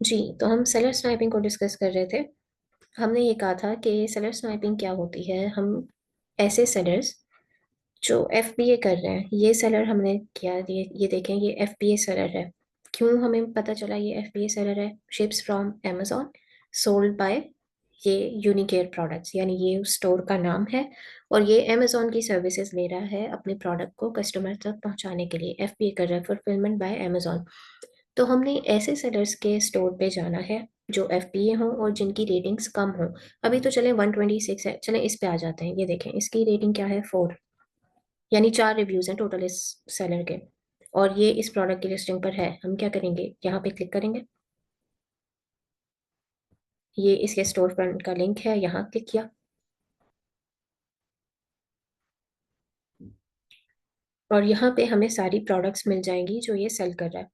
जी, तो हम seller sniping को डिस्कस कर रहे थे। हमने ये कहा था कि सेलर स्नाइपिंग क्या होती है। हम ऐसे सेलर्स जो एफबीए कर रहे हैं, ये सेलर हमने किया, ये देखें, ये एफबीए सेलर है। क्यों हमें पता चला ये एफबीए सेलर है? Ships from amazon, sold by ये यूनिकेयर प्रोडक्ट्स, यानी ये स्टोर का नाम है। और ये अमेजोन की सर्विसेज ले रहा है अपने प्रोडक्ट को कस्टमर तक पहुंचाने के लिए। एफबीए कर रहा है, फुलफिलमेंट बाय अमेजोन। तो हमने ऐसे सेलर्स के स्टोर पे जाना है जो एफबीए हों और जिनकी रेटिंग्स कम हो। अभी तो चले 126 है, चले इस पे आ जाते हैं। ये देखें, इसकी रेटिंग क्या है? 4, यानी 4 रिव्यूज हैं टोटल इस सेलर के। और ये इस प्रोडक्ट की लिस्टिंग पर है। हम क्या करेंगे, यहाँ पे क्लिक करेंगे। ये इसके स्टोर फ्रंट का लिंक है, यहाँ क्लिक किया और यहाँ पे हमें सारी प्रोडक्ट्स मिल जाएंगी जो ये सेल कर रहा है।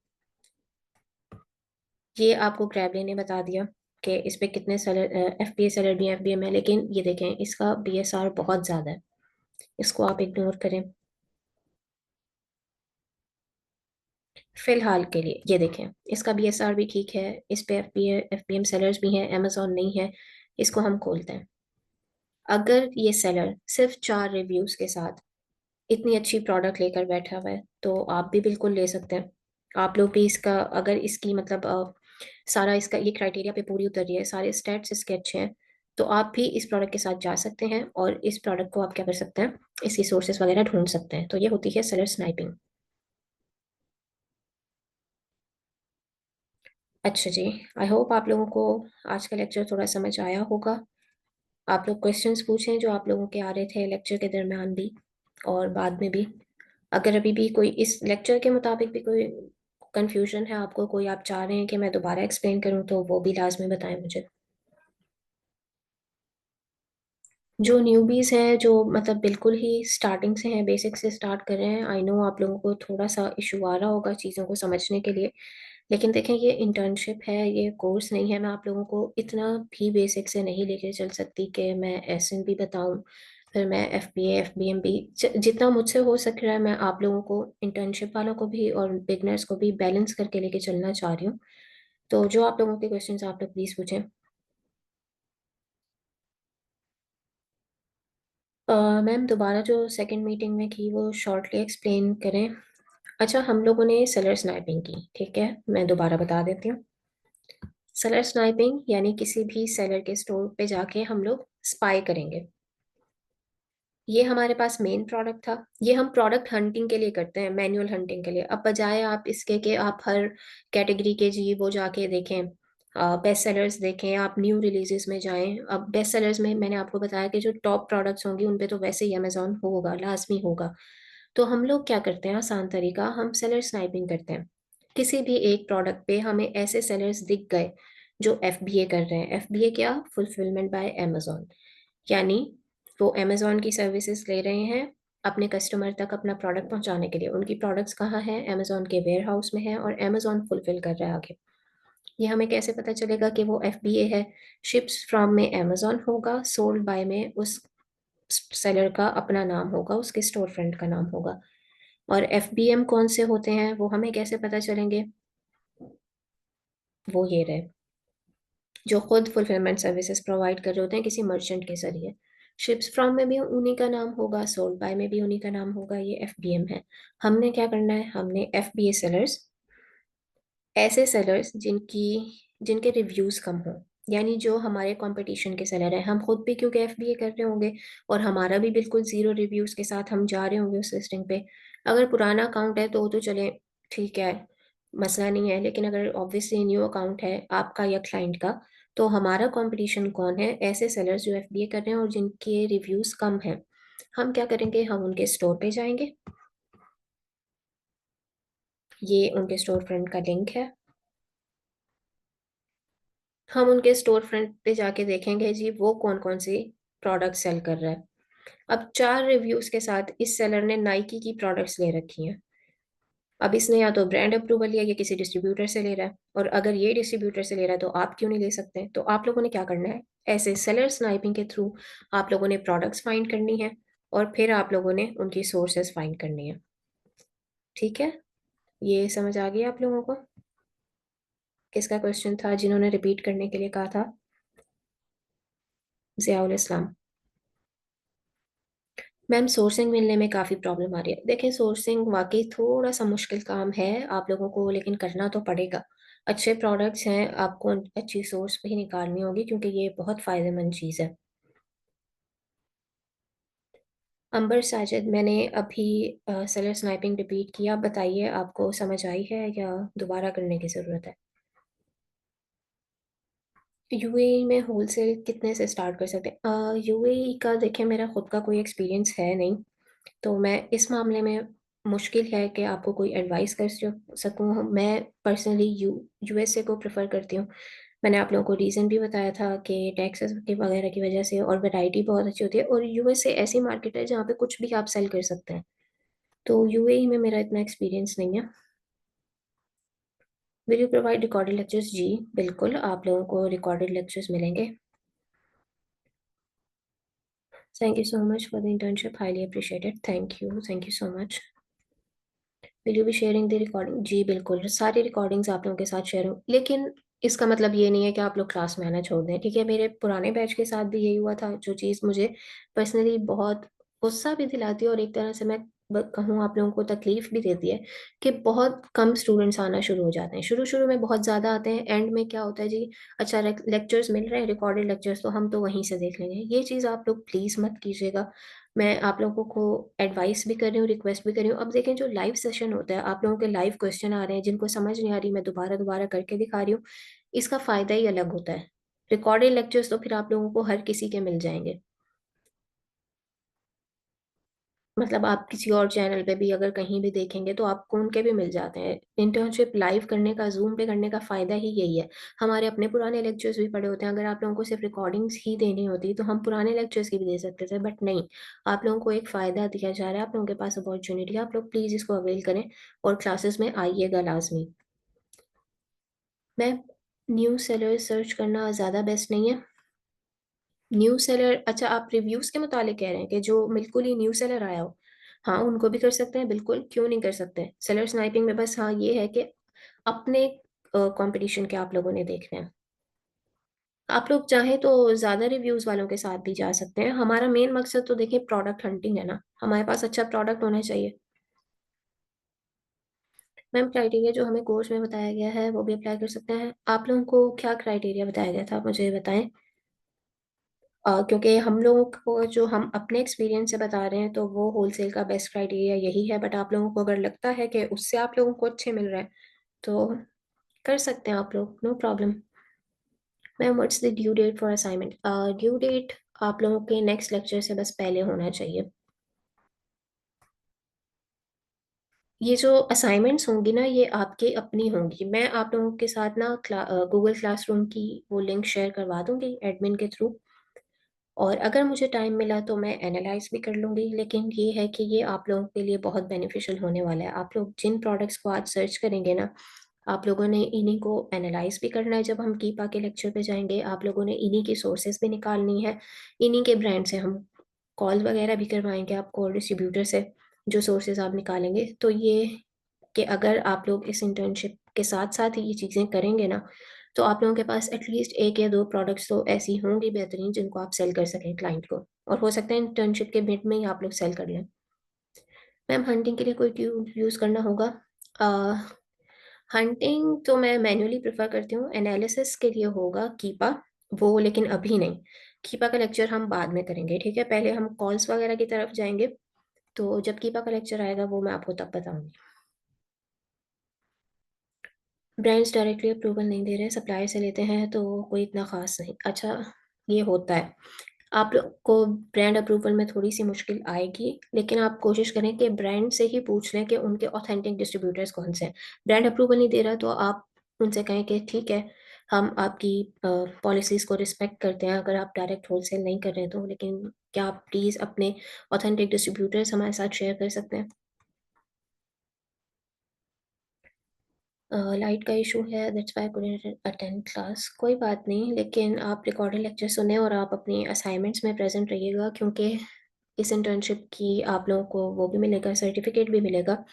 ये आपको ग्रैबले ने बता दिया कि इस पे कितने सेलर, एफबीए सेलर भी हैं, एफबीए में, लेकिन ये देखें इसका बीएसआर बहुत ज़्यादा है। इसको आप इग्नोर करें फिलहाल के लिए। ये देखें, इसका बीएसआर भी ठीक है, इस पे एफपीएम सेलर्स भी हैं, अमेजोन नहीं है। इसको हम खोलते हैं। अगर ये सेलर सिर्फ 4 रिव्यूज के साथ इतनी अच्छी प्रोडक्ट लेकर बैठा हुआ है तो आप भी बिल्कुल ले सकते हैं। आप लोग भी इसका, अगर इसकी मतलब सारा इसका ये क्राइटेरिया पे पूरी उतर रही है, सारे स्टेट्स इसके अच्छे हैं, तो आप भी इस प्रोडक्ट के साथ जा सकते हैं और इस प्रोडक्ट को आप क्या कर सकते हैं, इसकी सोर्सेस वगैरह ढूंढ सकते हैं। तो ये होती है सेलर स्नाइपिंग। अच्छा जी, आई होप आप लोगों को आज का लेक्चर थोड़ा समझ आया होगा। आप लोग क्वेश्चंस पूछें जो आप लोगों के आ रहे थे लेक्चर के दरमियान भी और बाद में भी। अगर अभी भी कोई इस लेक्चर के मुताबिक भी कोई कंफ्यूजन है आपको, कोई आप चाह रहे हैं कि मैं दोबारा एक्सप्लेन करूं, तो वो भी लाजमी बताएं मुझे। जो न्यूबीज हैं, जो मतलब बिल्कुल ही स्टार्टिंग से हैं, बेसिक से स्टार्ट कर रहे हैं, आई नो आप लोगों को थोड़ा सा इशू आ रहा होगा चीज़ों को समझने के लिए। लेकिन देखें, ये इंटर्नशिप है, ये कोर्स नहीं है। मैं आप लोगों को इतना भी बेसिक से नहीं लेके चल सकती कि मैं एसएन भी बताऊं, फिर मैं एफबीए एफबीएम भी। जितना मुझसे हो सक रहा है मैं आप लोगों को, इंटर्नशिप वालों को भी और बिगनर्स को भी बैलेंस करके लेके चलना चाह रही हूँ। तो जो आप लोगों के क्वेश्चंस आप लोग प्लीज पूछें। मैम दोबारा जो सेकंड मीटिंग में की वो शॉर्टली एक्सप्लेन करें। अच्छा, हम लोगों ने सेलर स्नाइपिंग की, ठीक है, मैं दोबारा बता देती हूँ। सेलर स्नाइपिंग यानी किसी भी सेलर के स्टोर पे जाके हम लोग स्पाई करेंगे। ये हमारे पास मेन प्रोडक्ट था, ये हम प्रोडक्ट हंटिंग के लिए करते हैं, मैन्युअल हंटिंग के लिए। अब बजाय आप इसके कि आप हर कैटेगरी के जी वो जाके देखें, बेस्ट सेलर्स देखें, आप न्यू रिलीजेस में जाएं। अब बेस्ट सेलर्स में मैंने आपको बताया कि जो टॉप प्रोडक्ट्स होंगी उन पे तो वैसे ही अमेजोन होगा, लाजमी होगा। तो हम लोग क्या करते हैं, आसान तरीका, हम सेलर स्नाइपिंग करते हैं। किसी भी एक प्रोडक्ट पे हमें ऐसे सेलर्स दिख गए जो एफबीए कर रहे हैं। एफबीए क्या? Fulfilment bye Amazon. यानी वो अमेजोन की सर्विसेज ले रहे हैं अपने कस्टमर तक अपना प्रोडक्ट पहुंचाने के लिए। उनकी प्रोडक्ट्स कहाँ हैं? अमेजोन के वेयर हाउस में है और अमेजोन फुलफिल कर रहा है आगे। ये हमें कैसे पता चलेगा कि वो एफबीए है? शिप्स फ्रॉम में अमेजोन होगा, सोल्ड बाय में उस सेलर का अपना नाम होगा, उसके स्टोर फ्रंट का नाम होगा। और एफबीएम कौन से होते हैं वो हमें कैसे पता चलेंगे? वो ये रहे, जो खुद फुलफिलमेंट सर्विसेज प्रोवाइड कर रहे होते हैं किसी मर्चेंट के जरिए। शिप्स फ्रॉम में भी उन्हीं का नाम होगा, सोल्ड बाय में भी उन्हीं का नाम होगा। ये एफबीएम है। हमने क्या करना है, हमने एफबीए सेलर्स, ऐसे सेलर्स जिनके रिव्यूज कम हो, यानी जो हमारे कंपटीशन के सेलर हैं। हम खुद भी क्योंकि एफबीए कर रहे होंगे और हमारा भी बिल्कुल जीरो रिव्यूज के साथ हम जा रहे होंगे उस लिस्टिंग पे। अगर पुराना अकाउंट है तो वो तो चले, ठीक है, मसला नहीं है। लेकिन अगर ऑब्वियसली न्यू अकाउंट है आपका या क्लाइंट का, तो हमारा कंपटीशन कौन है? ऐसे सेलर्स जो एफबीए कर रहे हैं और जिनके रिव्यूज कम हैं। हम क्या करेंगे, हम उनके स्टोर पे जाएंगे। ये उनके स्टोर फ्रंट का लिंक है। हम उनके स्टोर फ्रंट पे जाके देखेंगे जी वो कौन कौन सी प्रोडक्ट सेल कर रहा है। अब 4 रिव्यूज के साथ इस सेलर ने नाइकी की प्रोडक्ट्स ले रखी हैं। अब इसने या तो ब्रांड अप्रूवल लिया या किसी डिस्ट्रीब्यूटर से ले रहा है, और अगर ये डिस्ट्रीब्यूटर से ले रहा है तो आप क्यों नहीं ले सकते? तो आप लोगों ने क्या करना है, ऐसे सेलर स्नाइपिंग के थ्रू आप लोगों ने प्रोडक्ट्स फाइंड करनी है और फिर आप लोगों ने उनकी सोर्सेस फाइंड करनी है। ठीक है, ये समझ आ गई आप लोगों को? किसका क्वेश्चन था जिन्होंने रिपीट करने के लिए कहा था? ज़ियाउल इस्लाम। मैम सोर्सिंग मिलने में काफ़ी प्रॉब्लम आ रही है। देखिए सोर्सिंग वाकई थोड़ा सा मुश्किल काम है आप लोगों को, लेकिन करना तो पड़ेगा। अच्छे प्रोडक्ट्स हैं, आपको अच्छी सोर्स भी निकालनी होगी क्योंकि ये बहुत फ़ायदेमंद चीज़ है। अंबर साजिद, मैंने अभी सेलर स्नाइपिंग रिपीट किया। आप बताइए आपको समझ आई है या दोबारा करने की ज़रूरत है? यूएई में होलसेल कितने से स्टार्ट कर सकते हैं? यूएई का देखिए मेरा खुद का कोई एक्सपीरियंस है नहीं, तो मैं इस मामले में मुश्किल है कि आपको कोई एडवाइस कर सकूं। मैं पर्सनली यूएसए को प्रेफर करती हूँ। मैंने आप लोगों को रीज़न भी बताया था कि टैक्सेस के वगैरह की वजह से, और वैरायटी बहुत अच्छी होती है, और यूएसए ऐसी मार्केट है जहाँ पे कुछ भी आप सेल कर सकते हैं। तो यूएई में मेरा इतना एक्सपीरियंस नहीं है। Will you provide recorded lectures? जी बिल्कुल, आप लोगों को रिकॉर्डेड लेक्चर्स मिलेंगे। Thank you so much for the internship, highly appreciated. Thank you so much. Will you be sharing the recording? जी बिल्कुल, सारी रिकॉर्डिंग्स आप लोगों के साथ शेयर हों, लेकिन इसका मतलब ये नहीं है कि आप लोग क्लास में आना छोड़ दें, ठीक है? मेरे पुराने बैच के साथ भी यही हुआ था, जो चीज़ मुझे पर्सनली बहुत गुस्सा भी दिलाती है और एक तरह से मैं कहूँ आप लोगों को तकलीफ भी देती है कि बहुत कम स्टूडेंट्स आना शुरू हो जाते हैं। शुरू शुरू में बहुत ज़्यादा आते हैं, एंड में क्या होता है जी, अच्छा लेक्चर्स मिल रहे हैं, रिकॉर्डेड लेक्चर्स, तो हम तो वहीं से देख लेंगे। ये चीज़ आप लोग प्लीज़ मत कीजिएगा। मैं आप लोगों को एडवाइस भी कर रही हूँ, रिक्वेस्ट भी कर रही हूँ। अब देखें जो लाइव सेशन होता है, आप लोगों के लाइव क्वेश्चन आ रहे हैं, जिनको समझ नहीं आ रही मैं दोबारा-दोबारा करके दिखा रही हूँ, इसका फ़ायदा ही अलग होता है। रिकॉर्डेड लेक्चर्स तो फिर आप लोगों को हर किसी के मिल जाएँगे। मतलब आप किसी और चैनल पे भी अगर कहीं भी देखेंगे तो आपको उनके भी मिल जाते हैं। इंटर्नशिप लाइव करने का, ज़ूम पे करने का फ़ायदा ही यही है। हमारे अपने पुराने लेक्चर्स भी पड़े होते हैं, अगर आप लोगों को सिर्फ़ रिकॉर्डिंग्स ही देनी होती तो हम पुराने लेक्चर्स की भी दे सकते थे, बट नहीं, आप लोगों को एक फ़ायदा दिया जा रहा है, आप लोगों के पास अपॉर्च्युनिटी है, आप लोग प्लीज़ इसको अवेल करें और क्लासेस में आइएगा लाज़मी। मैं न्यू सेलर्स सर्च करना ज़्यादा बेस्ट नहीं है? न्यू सेलर, अच्छा आप रिव्यूज़ के मुतालिक कह रहे हैं कि जो बिल्कुल ही न्यू सेलर आया हो? हाँ, उनको भी कर सकते हैं बिल्कुल, क्यों नहीं कर सकते? सेलर स्नाइपिंग में बस हाँ, ये है कि अपने कॉम्पिटिशन के आप लोगों ने देखने हैं। आप लोग चाहें तो ज़्यादा रिव्यूज़ वालों के साथ भी जा सकते हैं। हमारा मेन मकसद तो देखिए प्रोडक्ट हंटिंग है ना, हमारे पास अच्छा प्रोडक्ट होना चाहिए। मैम क्राइटेरिया जो हमें कोर्स में बताया गया है, वो भी अप्लाई कर सकते हैं। आप लोगों को क्या क्राइटेरिया बताया गया था, आप मुझे बताएँ? क्योंकि हम लोगों को जो हम अपने एक्सपीरियंस से बता रहे हैं तो वो होलसेल का बेस्ट क्राइटेरिया यही है, बट आप लोगों को अगर लगता है कि उससे आप लोगों को अच्छे मिल रहे हैं तो कर सकते हैं आप लोग, no problem. Ma'am what's the due date for assignment? Due date आप लोगों के नेक्स्ट लेक्चर से बस पहले होना चाहिए। ये जो असाइनमेंट्स होंगी ना, ये आपकी अपनी होंगी। मैं आप लोगों के साथ ना गूगल क्लासरूम की वो लिंक शेयर करवा दूंगी एडमिन के थ्रू, और अगर मुझे टाइम मिला तो मैं एनालाइज़ भी कर लूँगी, लेकिन ये है कि ये आप लोगों के लिए बहुत बेनिफिशियल होने वाला है। आप लोग जिन प्रोडक्ट्स को आज सर्च करेंगे ना, आप लोगों ने इन्हीं को एनालाइज़ भी करना है जब हम कीपा के लेक्चर पे जाएँगे, आप लोगों ने इन्हीं की सोर्सेज़ भी निकालनी है, इन्हीं के ब्रांड से हम कॉल वगैरह भी करवाएँगे आपको और डिस्ट्रीब्यूटर से, जो सोर्सेज़ आप निकालेंगे। तो ये कि अगर आप लोग इस इंटर्नशिप के साथ-साथ ही ये चीज़ें करेंगे ना, तो आप लोगों के पास एटलीस्ट 1 या 2 प्रोडक्ट्स तो ऐसी होंगी बेहतरीन जिनको आप सेल कर सकें क्लाइंट को, और हो सकता है इंटर्नशिप के मिड में ही आप लोग सेल कर लें। मैम हंटिंग के लिए कोई टूल यूज़ करना होगा? अ, हंटिंग तो मैं मैन्युअली प्रेफ़र करती हूँ, एनालिसिस के लिए होगा कीपा, वो लेकिन अभी नहीं। कीपा का लेक्चर हम बाद में करेंगे, ठीक है? पहले हम कॉल्स वगैरह की तरफ जाएँगे, तो जब कीपा का लेक्चर आएगा वो मैं आपको तब बताऊँगी। ब्रांड्स डायरेक्टली अप्रूवल नहीं दे रहे, सप्लायर से लेते हैं तो कोई इतना ख़ास नहीं। अच्छा, ये होता है। आप लोग को ब्रांड अप्रूवल में थोड़ी-सी मुश्किल आएगी, लेकिन आप कोशिश करें कि ब्रांड से ही पूछ लें कि उनके ऑथेंटिक डिस्ट्रीब्यूटर्स कौन से हैं। ब्रांड अप्रूवल नहीं दे रहा तो आप उनसे कहें कि ठीक है, हम आपकी पॉलिसीज़ को रिस्पेक्ट करते हैं अगर आप डायरेक्ट होलसेल नहीं कर रहे हैं तो, लेकिन क्या आप प्लीज़ अपने ऑथेंटिक डिस्ट्रीब्यूटर्स हमारे साथ शेयर कर सकते हैं? लाइट का इशू है, that's why I couldn't attend class. कोई बात नहीं, लेकिन आप रिकॉर्डेड लेक्चर सुनें और आप अपनी असाइनमेंट्स में प्रेजेंट रहिएगा, क्योंकि इस इंटर्नशिप की आप लोगों को वो भी मिलेगा, सर्टिफिकेट भी मिलेगा,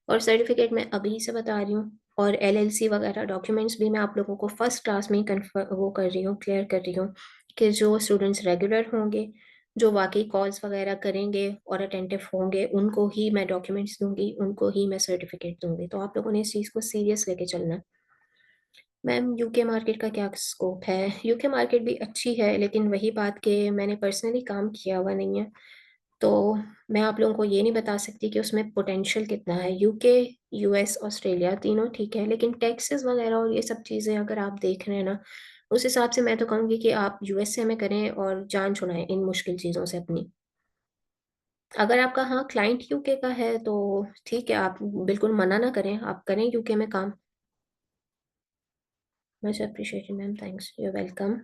और सर्टिफिकेट मैं अभी से बता रही हूँ, और एलएलसी वगैरह डॉक्यूमेंट्स भी मैं आप लोगों को फर्स्ट क्लास में ही वो कर रही हूँ, क्लियर कर रही हूँ कि जो स्टूडेंट्स रेगुलर होंगे, जो वाकई कॉल्स वगैरह करेंगे और अटेंटिव होंगे, उनको ही मैं डॉक्यूमेंट्स दूंगी, उनको ही मैं सर्टिफिकेट दूंगी। तो आप लोगों ने इस चीज़ को सीरियस लेके चलना है। मैम यूके मार्केट का क्या स्कोप है? यूके मार्केट भी अच्छी है, लेकिन वही बात कि मैंने पर्सनली काम किया हुआ नहीं है, तो मैं आप लोगों को ये नहीं बता सकती कि उसमें पोटेंशियल कितना है। यूके, यूएस, ऑस्ट्रेलिया तीनों ठीक है, लेकिन टैक्सेस वगैरह और ये सब चीज़ें अगर आप देख रहे हैं ना, उस हिसाब से मैं तो कहूँगी कि आप यूएसए में करें और जान छुड़ाएं इन मुश्किल चीज़ों से अपनी। अगर आपका हाँ क्लाइंट यूके का है तो ठीक है, आप बिल्कुल मना ना करें, आप करें यूके में काम। Much appreciated ma'am, thanks, you welcome.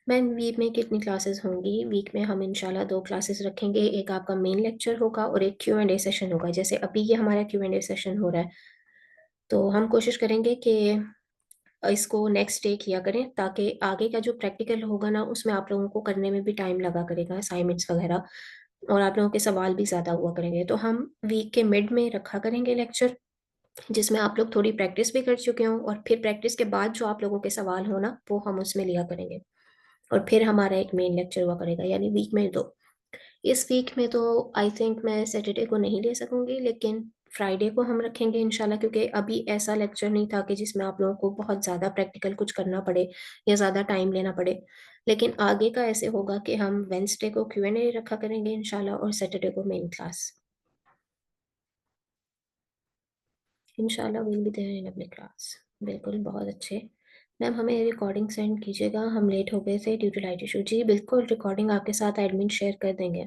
Ma'am week में कितनी क्लासेस होंगी? वीक में हम इंशाल्लाह 2 क्लासेस रखेंगे, एक आपका मेन लेक्चर होगा और एक Q&A सेशन होगा। जैसे अभी ये हमारा Q&A सेशन हो रहा है, तो हम कोशिश करेंगे कि इसको नेक्स्ट डे किया करें, ताकि आगे का जो प्रैक्टिकल होगा ना, उसमें आप लोगों को करने में भी टाइम लगा करेगा, असाइनमेंट्स वगैरह, और आप लोगों के सवाल भी ज़्यादा हुआ करेंगे। तो हम वीक के मिड में रखा करेंगे लेक्चर, जिसमें आप लोग थोड़ी प्रैक्टिस भी कर चुके हो, और फिर प्रैक्टिस के बाद जो आप लोगों के सवाल हो ना, वो हम उसमें लिया करेंगे। और फिर हमारा एक मेन लेक्चर हुआ करेगा, यानी वीक में दो। इस वीक में तो आई थिंक मैं सैटरडे को नहीं ले सकूंगी, लेकिन फ्राइडे को हम रखेंगे इंशाल्लाह, क्योंकि अभी ऐसा लेक्चर नहीं था कि जिसमें आप लोगों को बहुत ज़्यादा प्रैक्टिकल कुछ करना पड़े या ज़्यादा टाइम लेना पड़े। लेकिन आगे का ऐसे होगा कि हम वेंसडे को Q&A रखा करेंगे इंशाल्लाह, और सैटरडे को मेन क्लास। इंशाल्लाह विल बी देयर इन अपनी क्लास। बिल्कुल, बहुत अच्छे। मैम हमें रिकॉर्डिंग सेंड कीजिएगा, हम लेट हो गए थे ड्यू टू लाइट इशू। जी बिल्कुल, रिकॉर्डिंग आपके साथ एडमिन शेयर कर देंगे।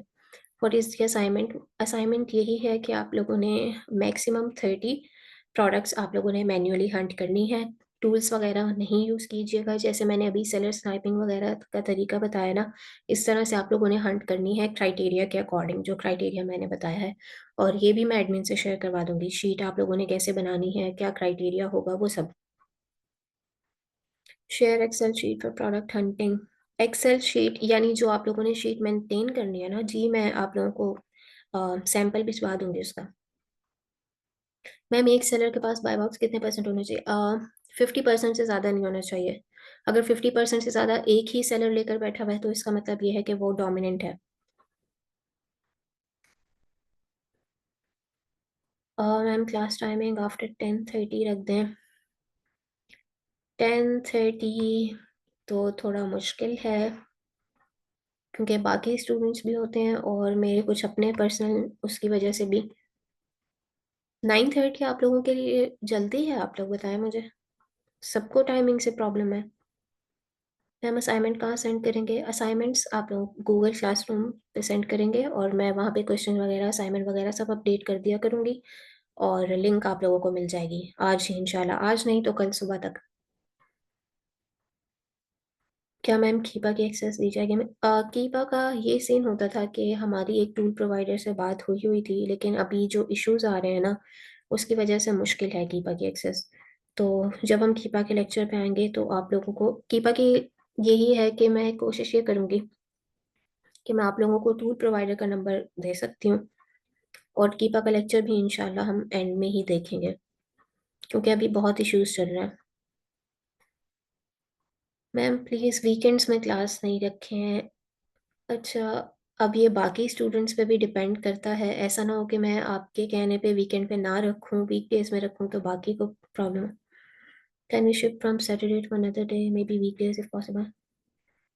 What is the assignment? Assignment यही है कि आप लोगों ने मैक्सिमम 30 प्रोडक्ट्स आप लोगों ने मैन्युअली हंट करनी है। टूल्स वगैरह नहीं यूज़ कीजिएगा, जैसे मैंने अभी सेलर स्नाइपिंग वगैरह का तरीका बताया ना, इस तरह से आप लोगों ने हंट करनी है क्राइटेरिया के अकॉर्डिंग, जो क्राइटेरिया मैंने बताया है। और ये भी मैं एडमिन से शेयर करवा दूंगी, शीट आप लोगों ने कैसे बनानी है, क्या क्राइटेरिया होगा, वो सब। Share excel sheet for product hunting. Excel sheet यानी जो आप लोगों ने शीट मेंटेन करनी है ना जी, मैं आप लोगों को सैंपल भिजवा दूंगी उसका। मैम एक सेलर के पास बाय बॉक्स कितने परसेंट होने चाहिए? 50% से ज़्यादा नहीं होना चाहिए। अगर 50% से ज़्यादा एक ही सेलर लेकर बैठा हुआ है, तो इसका मतलब ये है कि वो डोमिनेंट है। मैम क्लास टाइमिंग आफ्टर 10:30 रख दें। 10:30 तो थोड़ा मुश्किल है, क्योंकि बाकी स्टूडेंट्स भी होते हैं और मेरे कुछ अपने पर्सनल उसकी वजह से भी। 9:30 आप लोगों के लिए जल्दी है? आप लोग बताएं मुझे, सबको टाइमिंग से प्रॉब्लम है। मैम असाइनमेंट कहाँ सेंड करेंगे? असाइनमेंट्स आप लोग गूगल क्लासरूम पे सेंड करेंगे, और मैं वहाँ पे क्वेश्चन वगैरह, असाइनमेंट वगैरह सब अपडेट कर दिया करूँगी, और लिंक आप लोगों को मिल जाएगी आज ही इंशाल्लाह, आज नहीं तो कल सुबह तक। क्या मैम कीपा की एक्सेस दी जाएगी? कीपा का ये सीन होता था कि हमारी एक टूल प्रोवाइडर से बात हुई हुई थी, लेकिन अभी जो इश्यूज आ रहे हैं ना, उसकी वजह से मुश्किल है कीपा की एक्सेस। तो जब हम कीपा के लेक्चर पे आएंगे तो आप लोगों को कीपा की यही है कि मैं कोशिश ये करूंगी कि मैं आप लोगों को टूल प्रोवाइडर का नंबर दे सकती हूँ, और कीपा का लेक्चर भी इंशाल्लाह हम एंड में ही देखेंगे, क्योंकि अभी बहुत इश्यूज चल रहे हैं। मैम प्लीज़ वीकेंड्स में क्लास नहीं रखें। अच्छा, अब ये बाकी स्टूडेंट्स पे भी डिपेंड करता है, ऐसा ना हो कि मैं आपके कहने पे वीकेंड पे ना रखूं, वीकडेज में रखूं तो बाकी को problem. Can we shift from Saturday to another day, may be weekdays if possible?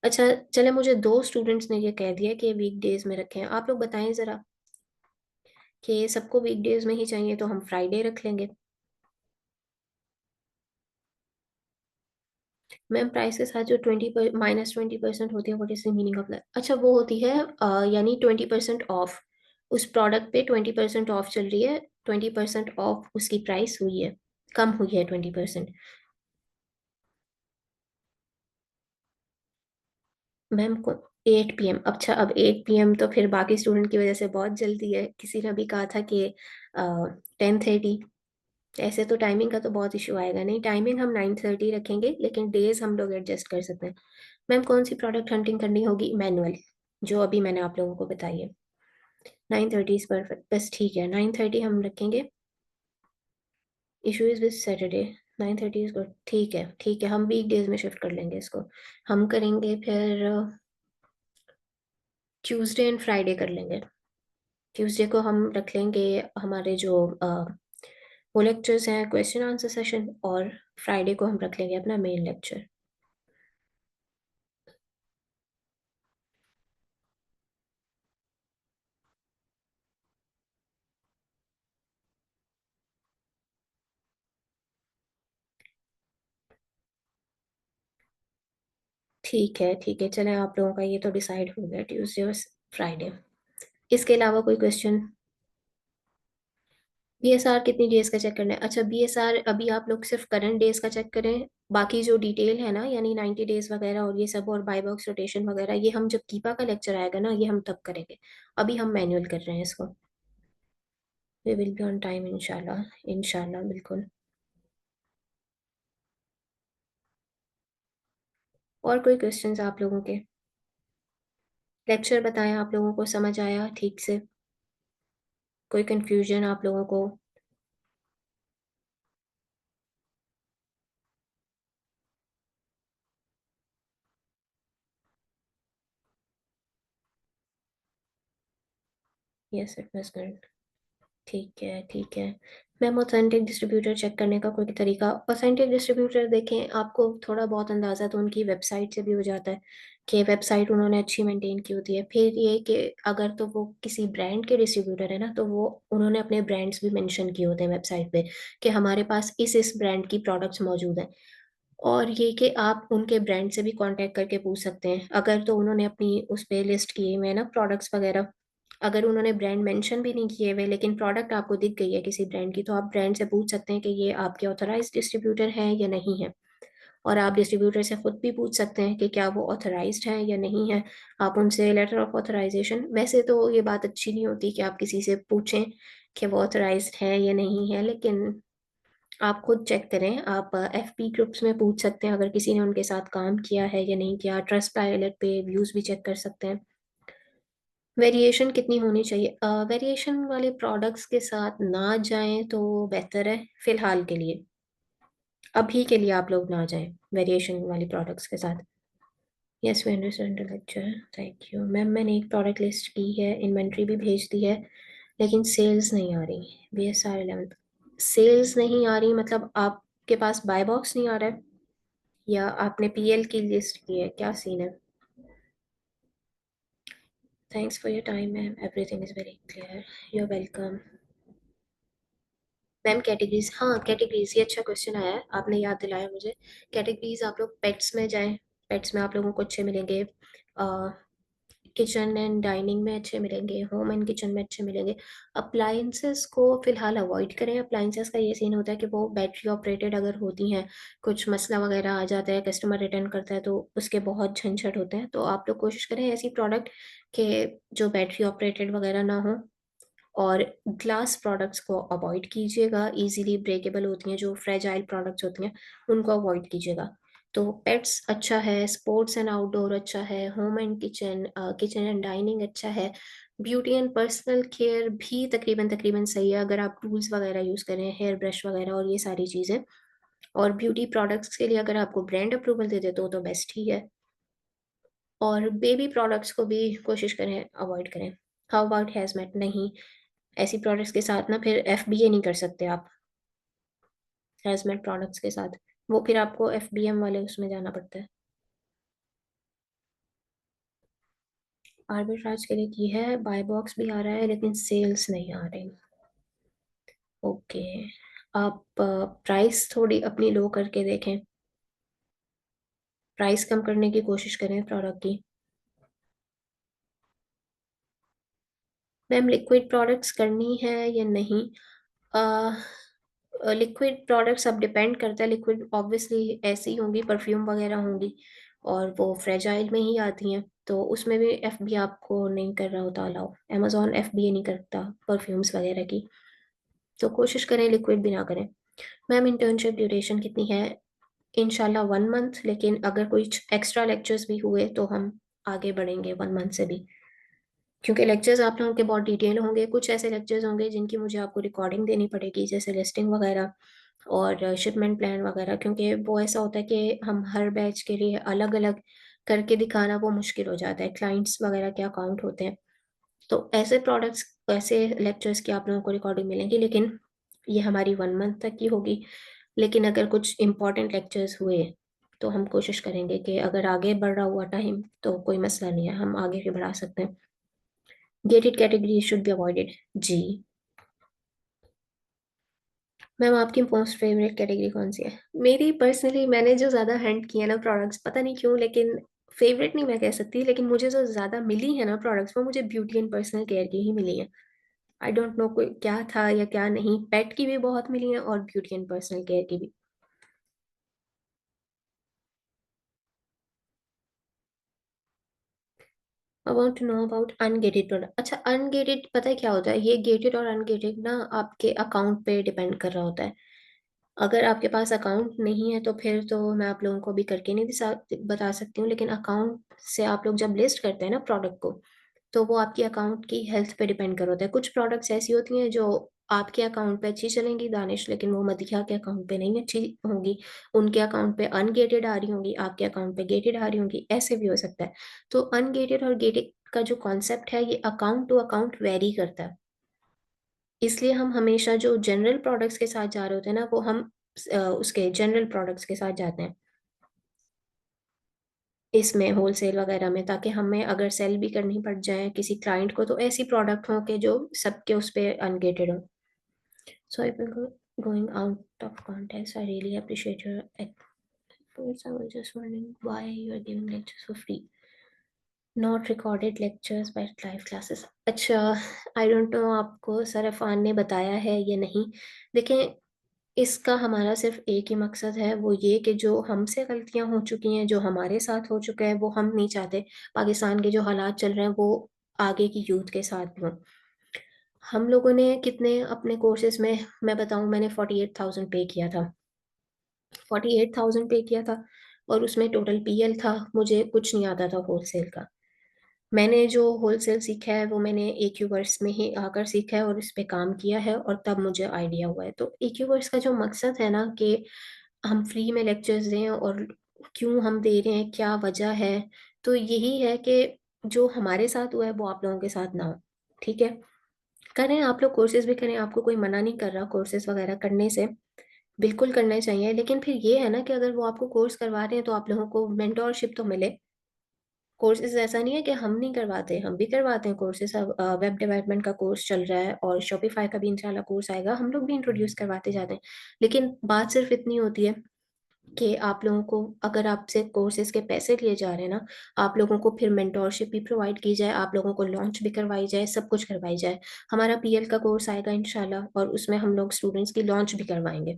अच्छा चले, मुझे 2 स्टूडेंट्स ने ये कह दिया कि वीकडेज में रखें, आप लोग बताएं ज़रा कि सबको वीकडेज में ही चाहिए तो हम फ्राइडे रख लेंगे। मैम प्राइस के साथ जो 20% होती है, what is the meaning of that? अच्छा वो होती है यानी 20% ऑफ, उस प्रोडक्ट पे 20% ऑफ चल रही है, 20% ऑफ उसकी प्राइस हुई है, कम हुई है 20%। मैम को 8 PM? अच्छा, अब 8 PM तो फिर बाकी स्टूडेंट की वजह से बहुत जल्दी है, किसी ने भी कहा था कि 10:30। ऐसे तो टाइमिंग का तो बहुत इशू आएगा, नहीं टाइमिंग हम 9:30 रखेंगे, लेकिन डेज हम लोग एडजस्ट कर सकते हैं। मैम कौन सी प्रोडक्ट हंटिंग करनी होगी? मैनुअल, जो अभी मैंने आप लोगों को बताई है। 9:30 इज परफेक्ट, बस ठीक है, 9:30 हम रखेंगे। Issue is with Saturday 9:30 is good. ठीक है हम वीक डेज में शिफ्ट कर लेंगे इसको। हम करेंगे फिर ट्यूसडे एंड फ्राइडे कर लेंगे। ट्यूसडे को हम रख लेंगे हमारे जो वो लेक्चर्स हैं क्वेश्चन आंसर सेशन, और फ्राइडे को हम रख लेंगे अपना मेन लेक्चर। ठीक है चलें, आप लोगों का ये तो डिसाइड हो गया ट्यूसडे और फ्राइडे। इसके अलावा कोई क्वेश्चन? बीएसआर कितनी डेज का चेक करना है? अच्छा बीएसआर अभी आप लोग सिर्फ करंट डेज का चेक करें, बाकी जो डिटेल है ना यानी 90 डेज वगैरह और ये सब और बाय बॉक्स रोटेशन वगैरह, ये हम जब कीपा का लेक्चर आएगा ना ये हम तब करेंगे। अभी हम मैनुअल कर रहे हैं इसको। We will be on time इंशाल्लाह। इंशाल्लाह बिल्कुल। और कोई क्वेश्चंस आप लोगों के? लेक्चर बताएं, आप लोगों को समझ आया ठीक से? कोई कंफ्यूजन आप लोगों को? Yes it was good. ठीक है। मैम ऑथेंटिक डिस्ट्रीब्यूटर चेक करने का कोई तरीका? ऑथेंटिक डिस्ट्रीब्यूटर देखें, आपको थोड़ा बहुत अंदाज़ा तो उनकी वेबसाइट से भी हो जाता है कि वेबसाइट उन्होंने अच्छी मेंटेन की होती है। फिर ये कि अगर तो वो किसी ब्रांड के डिस्ट्रीब्यूटर है ना तो वो उन्होंने अपने ब्रांड्स भी मेंशन किए होते हैं वेबसाइट पे कि हमारे पास इस ब्रांड की प्रोडक्ट्स मौजूद हैं। और ये कि आप उनके ब्रांड से भी कांटेक्ट करके पूछ सकते हैं अगर तो उन्होंने अपनी उस पे लिस्ट किए हुए हैं ना प्रोडक्ट्स वगैरह। अगर उन्होंने ब्रांड मेंशन भी नहीं किए हुए लेकिन प्रोडक्ट आपको दिख गई है किसी ब्रांड की, तो आप ब्रांड से पूछ सकते हैं कि ये आपके ऑथराइज डिस्ट्रीब्यूटर हैं या नहीं है। और आप डिस्ट्रीब्यूटर से खुद भी पूछ सकते हैं कि क्या वो ऑथराइज्ड हैं या नहीं है। आप उनसे लेटर ऑफ ऑथराइजेशन, वैसे तो ये बात अच्छी नहीं होती कि आप किसी से पूछें कि वो ऑथराइज्ड है या नहीं है, लेकिन आप खुद चेक करें। आप एफपी ग्रुप्स में पूछ सकते हैं अगर किसी ने उनके साथ काम किया है या नहीं किया। ट्रस्ट पायलट पे व्यूज भी चेक कर सकते हैं। वेरिएशन कितनी होनी चाहिए? वेरिएशन वाले प्रोडक्ट्स के साथ ना जाएं तो बेहतर है फिलहाल के लिए। अभी के लिए आप लोग ना जाएं वेरिएशन वाली प्रोडक्ट्स के साथ। Yes we understand the lecture. Thank you ma'am. मैंने एक प्रोडक्ट लिस्ट की है, इन्वेंट्री भी भेज दी है, लेकिन सेल्स नहीं आ रही। BSR 11 सेल्स नहीं आ रही मतलब आपके पास बाय बॉक्स नहीं आ रहा है या आपने PL की लिस्ट की है, क्या सीन है? Thanks for your time ma'am, everything is very clear. You are welcome. Ma'am categories, हाँ कैटेगरीज, ये अच्छा क्वेश्चन आया है, आपने याद दिलाया मुझे। कैटेगरीज आप लोग पेट्स में जाएं, पेट्स में आप लोगों को अच्छे मिलेंगे। किचन एंड डाइनिंग में अच्छे मिलेंगे, होम एंड किचन में अच्छे मिलेंगे। अप्लायंसेस को फिलहाल अवॉइड करें। अप्लायंसेस का ये सीन होता है कि वो बैटरी ऑपरेटेड अगर होती हैं, कुछ मसला वगैरह आ जाता है, कस्टमर रिटर्न करता है तो उसके बहुत झंझट होते हैं। तो आप लोग कोशिश करें ऐसी प्रोडक्ट के जो बैटरी ऑपरेटेड वगैरह ना हो। और ग्लास प्रोडक्ट्स को अवॉइड कीजिएगा, इजीली ब्रेकेबल होती हैं जो फ्रेजाइल प्रोडक्ट्स होती हैं उनको अवॉइड कीजिएगा। तो पेट्स अच्छा है, स्पोर्ट्स एंड आउटडोर अच्छा है, home and kitchen, kitchen and dining अच्छा है। ब्यूटी एंड पर्सनल केयर भी तकरीबन तकरीबन सही है अगर आप टूल्स वगैरह यूज़ करें, हेयर ब्रश वगैरह और ये सारी चीज़ें। और ब्यूटी प्रोडक्ट्स के लिए अगर आपको ब्रांड अप्रूवल दे दे तो बेस्ट ही है। और बेबी प्रोडक्ट्स को भी कोशिश करें अवॉइड करें। How about hazmat? नहीं, ऐसी प्रोडक्ट्स के साथ ना फिर FBA नहीं कर सकते आप। हैजमेट प्रोडक्ट्स के साथ वो फिर आपको FBM वाले उसमें जाना पड़ता है। आर्बिट्राज के लिए की है, बाय बॉक्स भी आ रहा है लेकिन सेल्स नहीं आ रही। ओके, आप प्राइस थोड़ी अपनी लो करके देखें, प्राइस कम करने की कोशिश करें प्रोडक्ट की। मैम लिक्विड प्रोडक्ट्स करनी है या नहीं? लिक्विड प्रोडक्ट्स अब डिपेंड करता है। लिक्विड ऑब्वियसली ऐसी होंगी, परफ्यूम वगैरह होंगी और वो फ्रेजाइल में ही आती हैं, तो उसमें भी FBA आपको नहीं कर रहा होता अलाउ। अमेजोन FBA नहीं करता परफ्यूम्स वगैरह की, तो कोशिश करें लिक्विड भी ना करें। मैम इंटर्नशिप ड्यूरेशन कितनी है? इंशाल्लाह 1 मंथ, लेकिन अगर कोई एक्स्ट्रा लेक्चर्स भी हुए तो हम आगे बढ़ेंगे 1 मंथ से भी, क्योंकि लेक्चर्स आप लोगों के बहुत डिटेल होंगे। कुछ ऐसे लेक्चर्स होंगे जिनकी मुझे आपको रिकॉर्डिंग देनी पड़ेगी जैसे लिस्टिंग वगैरह, और शिपमेंट प्लान वगैरह, क्योंकि वो ऐसा होता है कि हम हर बैच के लिए अलग अलग करके दिखाना वो मुश्किल हो जाता है, क्लाइंट्स वगैरह के अकाउंट होते हैं। तो ऐसे प्रोडक्ट्स, ऐसे लेक्चर्स की आप लोगों को रिकॉर्डिंग मिलेंगी, लेकिन ये हमारी 1 मंथ तक की होगी। लेकिन अगर कुछ इंपॉर्टेंट लेक्चर्स हुए तो हम कोशिश करेंगे कि अगर आगे बढ़ रहा हुआ टाइम तो कोई मसला नहीं है, हम आगे भी बढ़ा सकते हैं। Gated category should be avoided. जी मैम, आपकी मोस्ट फेवरेट कैटेगरी कौन सी है? मेरी पर्सनली, मैंने जो ज़्यादा हंट किया ना प्रोडक्ट्स, पता नहीं क्यों, लेकिन फेवरेट नहीं मैं कह सकती, लेकिन मुझे जो ज़्यादा मिली है ना प्रोडक्ट्स, वो मुझे ब्यूटी एंड पर्सनल केयर की ही मिली है। आई डोंट नो कोई क्या था या क्या नहीं, पेट की भी बहुत मिली है और ब्यूटी एंड पर्सनल केयर की भी। I want to know about ungated product. अच्छा, अनगेटेड पता है क्या होता है? ये गेटेड और अनगेटेड ना आपके अकाउंट पे डिपेंड कर रहा होता है। अगर आपके पास अकाउंट नहीं है तो फिर तो मैं आप लोगों को भी करके नहीं बता सकती हूँ, लेकिन अकाउंट से आप लोग जब लिस्ट करते हैं ना प्रोडक्ट को, तो वो आपकी अकाउंट की हेल्थ पे डिपेंड कर होता है। कुछ प्रोडक्ट्स ऐसी होती हैं जो आपके अकाउंट पे अच्छी चलेंगी दानिश, लेकिन वो मदिया के अकाउंट पे नहीं अच्छी होंगी। उनके अकाउंट पे अनगेटेड आ रही होंगी, आपके अकाउंट पे गेटेड आ रही होंगी, ऐसे भी हो सकता है। तो अनगेटेड और गेटेड का जो कॉन्सेप्ट है, ये अकाउंट टू अकाउंट वेरी करता है। इसलिए हम हमेशा जो जनरल प्रोडक्ट्स के साथ जा रहे होते हैं ना, वो हम उसके जनरल प्रोडक्ट्स के साथ जाते हैं इसमें, होलसेल वगैरह में, ताकि हमें अगर सेल भी करनी पड़ जाए किसी क्लाइंट को तो ऐसी प्रोडक्ट हो के जो सबके उस पे अनगेटेड हो। Sorry for going out of context, I really appreciate your efforts. I was just wondering why you are giving lectures for free, not recorded lectures but live classes. अच्छा, आई डोंट नो आपको sir Affan ने बताया है या नहीं। देखें, इसका हमारा सिर्फ एक ही मकसद है, वो ये कि जो हमसे गलतियां हो चुकी हैं, जो हमारे साथ हो चुका है, वो हम नहीं चाहते पाकिस्तान के जो हालात चल रहे हैं वो आगे की यूथ के साथ भी हों। हम लोगों ने कितने अपने कोर्सेज में, मैं बताऊं, मैंने 48,000 पे किया था। 48,000 पे किया था, और उसमें टोटल पीएल था, मुझे कुछ नहीं आता था होलसेल का। मैंने जो होलसेल सीखा है वो मैंने एक्यूवर्स में ही आकर सीखा है और इस पे काम किया है, और तब मुझे आइडिया हुआ है। तो एक्यूवर्स का जो मकसद है ना कि हम फ्री में लेक्चर्स दें, और क्यों हम दे रहे हैं, क्या वजह है, तो यही है कि जो हमारे साथ हुआ है वो आप लोगों के साथ ना हो। ठीक है, करें आप लोग कोर्सेज भी करें, आपको कोई मना नहीं कर रहा कोर्सेज वगैरह करने से, बिल्कुल करने चाहिए। लेकिन फिर ये है ना कि अगर वो आपको कोर्स करवा रहे हैं तो आप लोगों को मेंटोरशिप तो मिले। कोर्सेज ऐसा नहीं है कि हम नहीं करवाते, हम भी करवाते हैं कोर्सेज। अब वेब डेवलपमेंट का कोर्स चल रहा है और शॉपिफाई का भी इंशाल्लाह कोर्स आएगा, हम लोग भी इंट्रोड्यूस करवाते जाते हैं। लेकिन बात सिर्फ इतनी होती है कि आप लोगों को, अगर आपसे कोर्सेज के पैसे लिए जा रहे हैं ना, आप लोगों को फिर मेंटोरशिप भी प्रोवाइड की जाए, आप लोगों को लॉन्च भी करवाई जाए, सब कुछ करवाई जाए। हमारा पीएल का कोर्स आएगा इंशाल्लाह, और उसमें हम लोग स्टूडेंट्स की लॉन्च भी करवाएंगे।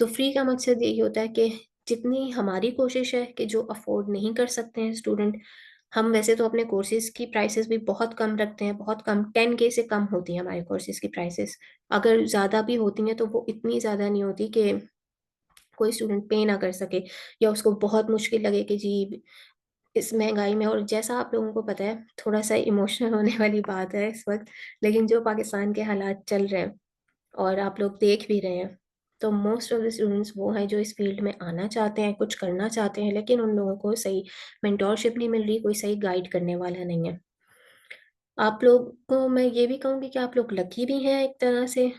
तो फ्री का मकसद यही होता है कि जितनी हमारी कोशिश है कि जो अफोर्ड नहीं कर सकते हैं स्टूडेंट, हम वैसे तो अपने कोर्सेज की प्राइसेस भी बहुत कम रखते हैं, बहुत कम, 10K से कम होती है हमारे कोर्सेज की प्राइसेस। अगर ज़्यादा भी होती हैं तो वो इतनी ज़्यादा नहीं होती कि कोई स्टूडेंट पे ना कर सके, या उसको बहुत मुश्किल लगे कि जी इस महंगाई में। और जैसा आप लोगों को पता है, थोड़ा सा इमोशनल होने वाली बात है इस वक्त, लेकिन जो पाकिस्तान के हालात चल रहे हैं और आप लोग देख भी रहे हैं, तो मोस्ट ऑफ द स्टूडेंट्स वो हैं जो इस फील्ड में आना चाहते हैं, कुछ करना चाहते हैं, लेकिन उन लोगों को सही मेंटोरशिप नहीं मिल रही, कोई सही गाइड करने वाला नहीं है। आप लोग को मैं ये भी कहूँगी कि आप लोग लकी भी हैं एक तरह से।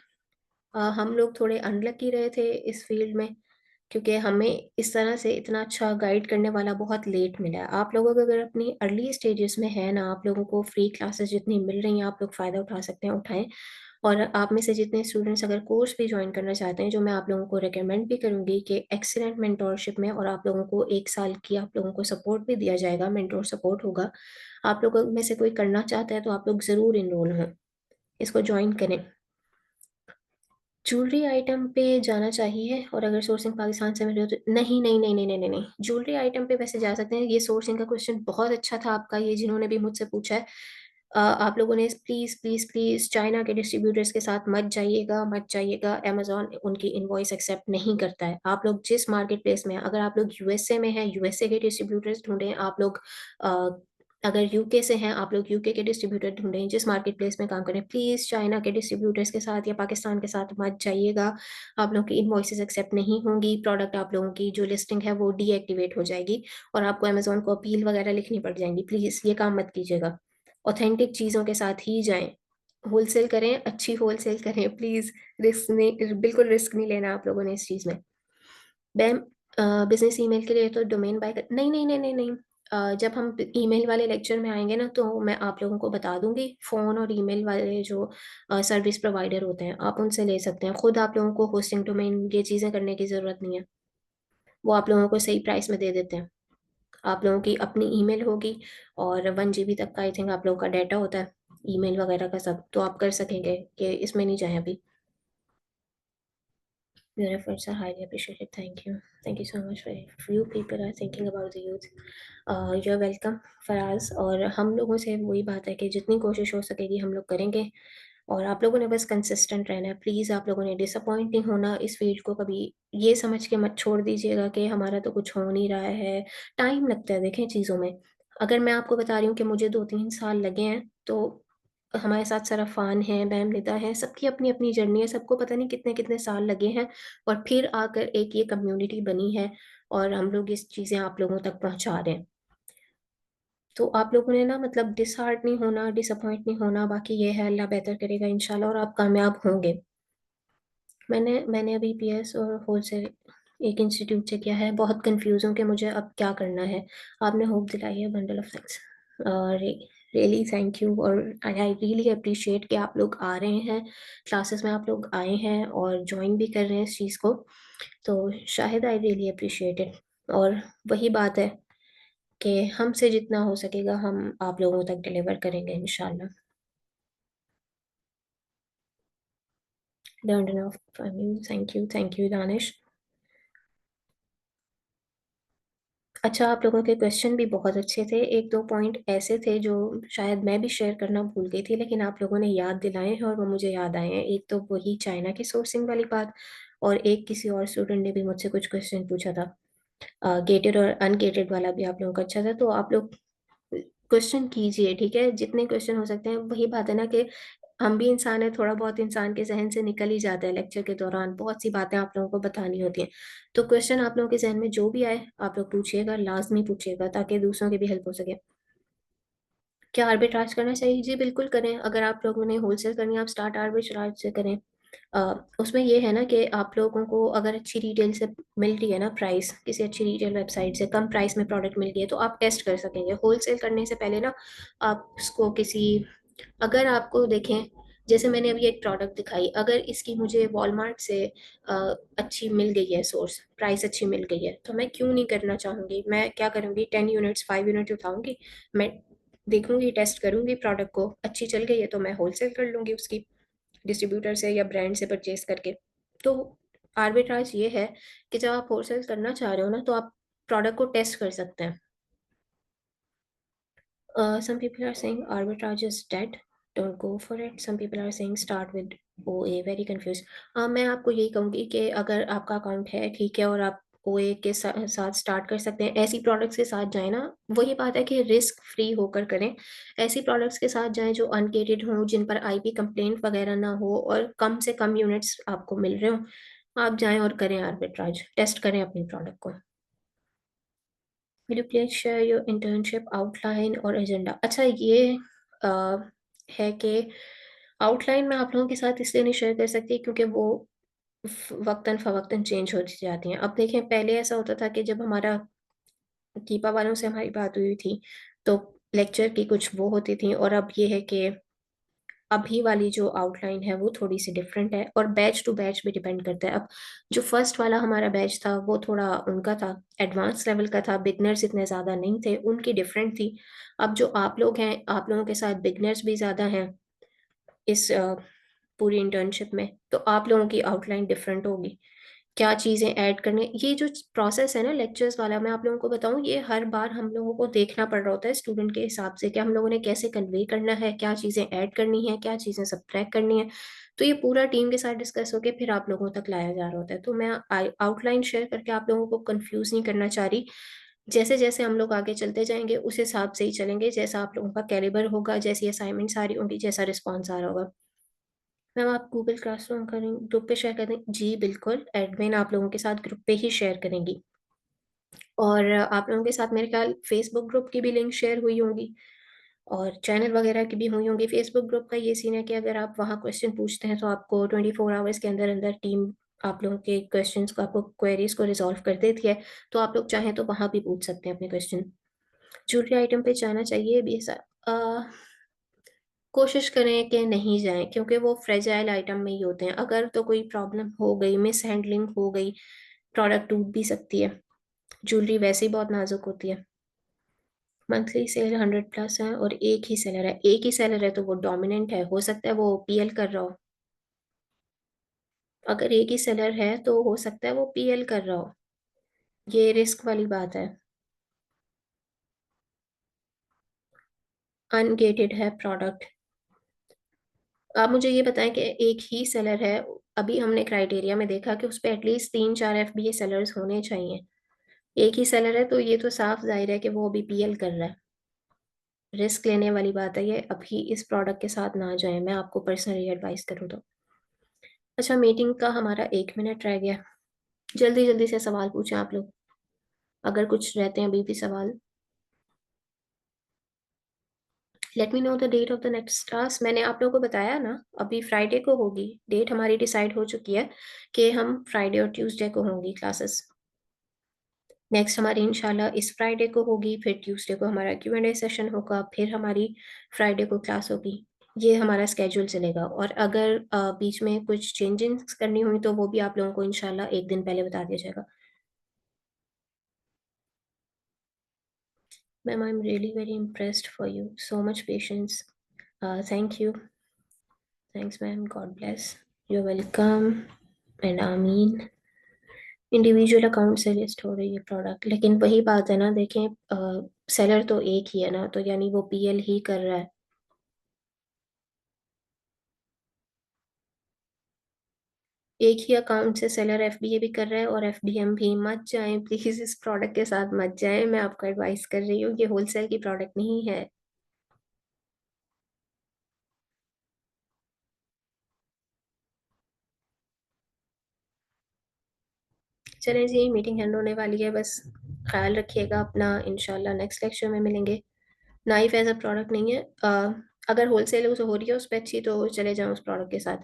हम लोग थोड़े अनलकी रहे थे इस फील्ड में, क्योंकि हमें इस तरह से इतना अच्छा गाइड करने वाला बहुत लेट मिला है। आप लोग अगर अपनी अर्ली स्टेजेस में है ना, आप लोगों को फ्री क्लासेस जितनी मिल रही हैं, आप लोग फ़ायदा उठा सकते हैं, उठाएं। और आप में से जितने स्टूडेंट्स अगर कोर्स भी ज्वाइन करना चाहते हैं, जो मैं आप लोगों को रिकमेंड भी करूंगी कि एक्सीलेंट मेंटोरशिप में, और आप लोगों को 1 साल की आप लोगों को सपोर्ट भी दिया जाएगा, मेंटोर सपोर्ट होगा। आप लोगों में से कोई करना चाहता है तो आप लोग ज़रूर इनरोल हों, इसको ज्वाइन करें। ज्वेलरी आइटम पे जाना चाहिए, और अगर सोर्सिंग पाकिस्तान से मिल रही हो तो नहीं, नहीं, नहीं, नहीं, नहीं, नहीं, नहीं, ज्वेलरी आइटम पे वैसे जा सकते हैं। ये सोर्सिंग का क्वेश्चन बहुत अच्छा था आपका, ये जिन्होंने भी मुझसे पूछा है। आप लोगों ने प्लीज प्लीज प्लीज चाइना के डिस्ट्रीब्यूटर्स के साथ मत जाइएगा, मत जाइएगा। अमेजोन उनकी इनवॉइस एक्सेप्ट नहीं करता है। आप लोग जिस मार्केट प्लेस में हैं, अगर आप लोग यूएसए में हैं, यूएसए के डिस्ट्रीब्यूटर्स ढूंढें। आप लोग अगर यूके से हैं आप लोग, यूके के डिस्ट्रीब्यूटर ढूंढें जिस मार्केट प्लेस में काम करें। प्लीज़ चाइना के डिस्ट्रीब्यूटर्स के साथ या पाकिस्तान के साथ मत जाइएगा। आप लोगों की इनवॉइसेस एक्सेप्ट नहीं होंगी, प्रोडक्ट आप लोगों की जो लिस्टिंग है वो डीएक्टिवेट हो जाएगी और आपको अमेजोन को अपील वगैरह लिखनी पड़ जाएंगी। प्लीज़ ये काम मत कीजिएगा। ऑथेंटिक चीज़ों के साथ ही जाएं। होलसेल करें, अच्छी होलसेल करें प्लीज़। रिस्क नहीं, बिल्कुल रिस्क नहीं लेना आप लोगों ने इस चीज़ में। मैम, बिजनेस ईमेल के लिए तो डोमेन बाय कर, नहीं नहीं नहीं नहीं नहीं। जब हम ईमेल वाले लेक्चर में आएंगे ना तो मैं आप लोगों को बता दूंगी। फ़ोन और ईमेल वाले जो सर्विस प्रोवाइडर होते हैं आप उनसे ले सकते हैं। खुद आप लोगों को होस्टिंग डोमेन ये चीज़ें करने की ज़रूरत नहीं है। वो आप लोगों को सही प्राइस में दे देते हैं। आप लोगों की अपनी ईमेल होगी और 1 GB तक का आई थिंक आप लोगों का डाटा होता है ईमेल वगैरह का सब, तो आप कर सकेंगे कि इसमें नहीं जाए अभी। Your efforts are highly appreciated. Thank you. Thank you so much. Very few people are thinking about the youth. You're welcome, Faraz. और हम लोगों से वही बात है कि जितनी कोशिश हो सकेगी हम लोग करेंगे। और आप लोगों ने बस कंसिस्टेंट रहना है। प्लीज़ आप लोगों ने डिसअपॉइंट नहीं होना। इस फील्ड को कभी ये समझ के मत छोड़ दीजिएगा कि हमारा तो कुछ हो नहीं रहा है। टाइम लगता है देखें चीज़ों में। अगर मैं आपको बता रही हूँ कि मुझे 2-3 साल लगे हैं, तो हमारे साथ सराफ़ान है, मैम निदा है, सबकी अपनी-अपनी जर्नी है, सबको पता नहीं कितने-कितने साल लगे हैं और फिर आकर एक ये कम्युनिटी बनी है और हम लोग इस चीज़ें आप लोगों तक पहुँचा रहे हैं। तो आप लोगों ने ना मतलब डिसहार्ट नहीं होना, डिसअपॉइंट नहीं होना, बाकी ये है अल्लाह बेहतर करेगा इंशाल्लाह और आप कामयाब होंगे। मैंने मैंने अभी पीएस और होलसेल एक इंस्टीट्यूट से किया है। बहुत कन्फ्यूज़ हूँ कि मुझे अब क्या करना है। आपने होप दिलाई है, बंडल ऑफ थैंक्स। रे रियली थैंक यू। और आई आई रियली अप्रिशिएट कि आप लोग आ रहे हैं, क्लासेस में आप लोग आए हैं और जॉइन भी कर रहे हैं इस चीज़ को। तो Shahid, I really appreciate it. और वही बात है कि हमसे जितना हो सकेगा हम आप लोगों तक डिलीवर करेंगे इंशाल्लाह। Learned enough from you. Thank you Danish. अच्छा, आप लोगों के क्वेश्चन भी बहुत अच्छे थे। 1-2 पॉइंट ऐसे थे जो शायद मैं भी शेयर करना भूल गई थी, लेकिन आप लोगों ने याद दिलाए हैं और वो मुझे याद आए हैं। एक तो वही चाइना की सोर्सिंग वाली बात, और एक किसी और स्टूडेंट ने भी मुझसे कुछ क्वेश्चन पूछा था। गेटेड और अनगेटेड वाला भी आप लोगों का अच्छा था। तो आप लोग क्वेश्चन कीजिए, ठीक है? जितने क्वेश्चन हो सकते हैं। वही बात है ना कि हम भी इंसान हैं, थोड़ा बहुत इंसान के ज़हन से निकल ही जाता है लेक्चर के दौरान, बहुत सी बातें आप लोगों को बतानी होती हैं। तो क्वेश्चन आप लोगों के ज़हन में जो भी आए, आप लोग पूछिएगा, लाज़मी पूछिएगा ताकि दूसरों की भी हेल्प हो सके। क्या आर्बिट्राज करना चाहिए? जी, बिल्कुल करें। अगर आप लोगों ने होलसेल करनी है, आप स्टार्ट आर्बिट्राज से करें। उसमें ये है ना कि आप लोगों को अगर अच्छी रिटेल से मिल रही है ना प्राइस, किसी अच्छी रिटेल वेबसाइट से कम प्राइस में प्रोडक्ट मिल गई है, तो आप टेस्ट कर सकेंगे। होलसेल करने से पहले ना आप उसको किसी, अगर आपको देखें, जैसे मैंने अभी एक प्रोडक्ट दिखाई, अगर इसकी मुझे वॉलमार्ट से अ, अच्छी मिल गई है, सोर्स प्राइस अच्छी मिल गई है, तो मैं क्यों नहीं करना चाहूँगी। मैं क्या करूँगी, 10 यूनिट्स 5 यूनिट उठाऊंगी। मैं देखूंगी, टेस्ट करूंगी, प्रोडक्ट को अच्छी चल गई है तो मैं होलसेल कर लूंगी उसकी, डिस्ट्रीब्यूटर से या ब्रांड से परचेज करके। तो आर्बिट्राज ये है कि जब आप होलसेल करना चाह रहे हो ना तो आप प्रोडक्ट को टेस्ट कर सकते हैं। Some people are saying arbitrage is dead. Don't go for it. Some people are saying start with OA. Very confused. मैं आपको यही कहूँगी कि अगर आपका अकाउंट है ठीक है और आप ओए के साथ स्टार्ट कर सकते हैं, ऐसी प्रोडक्ट्स के साथ जाएं ना। वही बात है कि रिस्क फ्री होकर करें। ऐसी प्रोडक्ट्स के साथ जाएं जो अनगेटेड हों, जिन पर आईपी कंप्लेंट वगैरह ना हो और कम से कम यूनिट्स आपको मिल रहे हो। आप जाएं और करें आर्बिट्राज, टेस्ट करें अपनी प्रोडक्ट को। Will you please share your internship outline और एजेंडा? अच्छा, ये अ, है कि आउटलाइन मैं आप लोगों के साथ इसलिए नहीं शेयर कर सकती क्योंकि वो वक्तन फवक्तन चेंज होती जाती हैं। अब देखें, पहले ऐसा होता था कि जब हमारा कीपा वालों से हमारी बात हुई थी तो लेक्चर की कुछ वो होती थी, और अब ये है कि अभी वाली जो आउटलाइन है वो थोड़ी सी डिफरेंट है और बैच टू बैच भी डिपेंड करता है। अब जो फर्स्ट वाला हमारा बैच था वो थोड़ा उनका था, एडवांस लेवल का था, बिगनर्स इतने ज़्यादा नहीं थे, उनकी डिफरेंट थी। अब जो आप लोग हैं, आप लोगों के साथ बिगनर्स भी ज़्यादा हैं इस पूरी इंटर्नशिप में, तो आप लोगों की आउटलाइन डिफरेंट होगी। क्या चीज़ें ऐड करनी है, ये जो प्रोसेस है ना लेक्चर्स वाला, मैं आप लोगों को बताऊं, ये हर बार हम लोगों को देखना पड़ रहा होता है स्टूडेंट के हिसाब से कि हम लोगों ने कैसे कन्वे करना है, क्या चीज़ें ऐड करनी है, क्या चीज़ें सब्ट्रैक्ट करनी है। तो ये पूरा टीम के साथ डिस्कस होकर फिर आप लोगों तक लाया जा रहा होता है। तो मैं आउटलाइन शेयर करके आप लोगों को कंफ्यूज नहीं करना चाह रही। जैसे जैसे हम लोग आगे चलते जाएंगे उस हिसाब से ही चलेंगे, जैसा आप लोगों का कैलिबर होगा, जैसी असाइनमेंट्स आ रही होंगी, जैसा रिस्पॉन्स आ रहा होगा। मैम आप गूगल क्लासरूम करें, ग्रुप पे शेयर करें? जी बिल्कुल, एडमिन आप लोगों के साथ ग्रुप पे ही शेयर करेंगी। और आप लोगों के साथ मेरे ख्याल फेसबुक ग्रुप की भी लिंक शेयर हुई होंगी, और चैनल वगैरह की भी हुई होंगी। फेसबुक ग्रुप का ये सीन है कि अगर आप वहाँ क्वेश्चन पूछते हैं तो आपको 24 आवर्स के अंदर अंदर टीम आप लोगों के क्वेश्चंस को, आपको क्वेरीज को रिजॉल्व कर देती है। तो आप लोग चाहें तो वहाँ भी पूछ सकते हैं अपने क्वेश्चन। ज्वेलरी आइटम पे जाना चाहिए भी कोशिश करें कि नहीं जाएं, क्योंकि वो फ्रेजाइल आइटम में ही होते हैं। अगर तो कोई प्रॉब्लम हो गई, मिस हैंडलिंग हो गई, प्रोडक्ट टूट भी सकती है। ज्वेलरी वैसे ही बहुत नाजुक होती है। मंथली सेल 100+ है और एक ही सेलर है। एक ही सेलर है तो वो डोमिनेंट है, हो सकता है वो पीएल कर रहा हो। अगर एक ही सेलर है तो हो सकता है वो पीएल कर रहा हो। ये रिस्क वाली बात है। अनगेटेड है प्रोडक्ट। आप मुझे ये बताएं कि एक ही सेलर है। अभी हमने क्राइटेरिया में देखा कि उस पे एटलीस्ट 3-4 FBA सेलर्स होने चाहिए। एक ही सेलर है तो ये तो साफ जाहिर है कि वो अभी पीएल कर रहा है। रिस्क लेने वाली बात है ये। अभी इस प्रोडक्ट के साथ ना जाएं, मैं आपको पर्सनली एडवाइस करूँ तो। अच्छा, मीटिंग का हमारा 1 मिनट रह गया। जल्दी जल्दी से सवाल पूछें आप लोग, अगर कुछ रहते हैं अभी भी सवाल। Let me know the date of the next class. मैंने आप लोगों को बताया ना, अभी फ्राइडे को होगी। डेट हमारी डिसाइड हो चुकी है कि हम फ्राइडे और ट्यूसडे को होंगी क्लासेस। नेक्स्ट हमारी इंशाल्लाह इस फ्राइडे को होगी, फिर ट्यूसडे को हमारा Q&A सेशन होगा, फिर हमारी फ्राइडे को क्लास होगी। ये हमारा स्केड्यूल चलेगा। और अगर बीच में कुछ चेंजेस करनी हुई तो वो भी आप लोगों को इंशाल्लाह एक दिन पहले बता दिया जाएगा। Ma'am I am really very impressed for you, so much patience. Thank you. Thanks ma'am, God bless. You welcome. And आमीन। इंडिविजुअल अकाउंट से लिस्ट हो रही है प्रोडक्ट, लेकिन वही बात है ना, देखें सेलर तो एक ही है ना, तो यानी वो पीएल ही कर रहा है। एक ही अकाउंट से सेलर एफबीए भी कर रहा है और एफबीएम भी। मत जाएं प्लीज, इस प्रोडक्ट के साथ मत जाएं, मैं आपको एडवाइस कर रही हूँ। ये होलसेल की प्रोडक्ट नहीं है। चलें जी, मीटिंग एंड होने वाली है, बस ख्याल रखिएगा अपना। इंशाल्लाह नेक्स्ट लेक्चर में मिलेंगे। नाइफ एज अ प्रोडक्ट नहीं है। अगर होलसेल हो रही है उस पर अच्छी, तो चले जाओ उस प्रोडक्ट के साथ।